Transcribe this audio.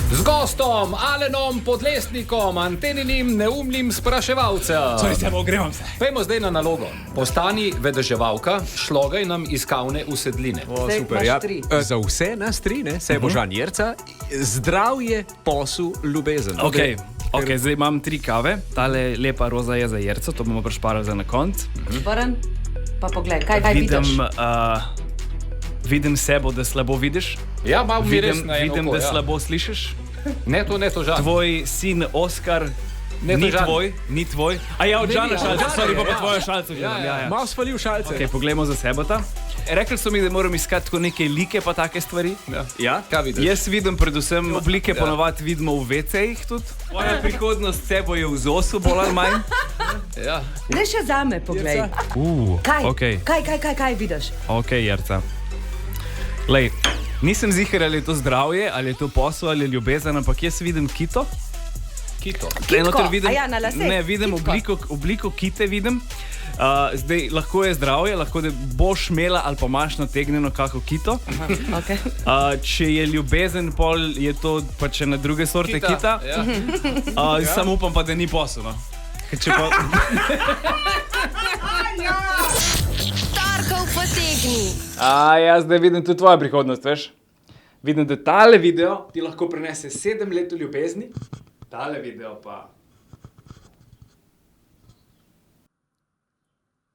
Z gostom Alenom Podlesnikom, anteninim neumnim spraševalcem. Ogrevamo se. Pejmo zdaj na nalogo. Postani vedeževalka, šlogaj nam iz kavne usedline. Zdaj super, imaš ja. 3. Za vse nas tri, ne? Se bo Žan Jerca, zdravje, posel, ljubezen. Ok, zdaj imam 3 kave, tale lepa roza je za Jerco, to bomo prišparali za na konc. Vrn, pa poglej, kaj vidiš? Vidim sebo, da slabo vidiš. Ja, malo mi res na eno Vidim, oko, da ja. slabo slišiš. Ne to Žan. Tvoj sin Oskar Ne, to ni Žan. tvoj. A ja, od Žana šalca, Žana, sorry, pa ja. tvojo šalco. Ja. Malo spalil šalce. Ok, poglejmo za sebo ta. Rekli so mi, da moram iskati tako neke like pa take stvari. Ja? Kaj vidiš? Jaz vidim predvsem oblike, ponovadi vidimo v WC-jih tudi. Tvoja prihodnost sebo je v ZOS-u, bolj ali manj. Ja. Ne še zame, poglej. Okej. Kaj vidiš? Ok, Jerca. Lej, nisem ziher, ali je to zdravje, ali je to posel, ali je ljubezen, ampak jaz vidim kito. Kito. Tlej noter vidim, A ja, na laseh? ne, vidim obliko kite, vidim. Zdaj, lahko je zdravje, lahko da boš imela ali pa imaš nategnjeno kako kito. Okay. Če je ljubezen, pol je to pač na druge sorte kita. Ja. Sam upam pa, da ni posel. No. Če pa... Torkov potegni. Jaz zdaj vidim tudi tvojo prihodnost, veš? Vidim, da tale video ti lahko prinese 7 let v ljubezni, tale video pa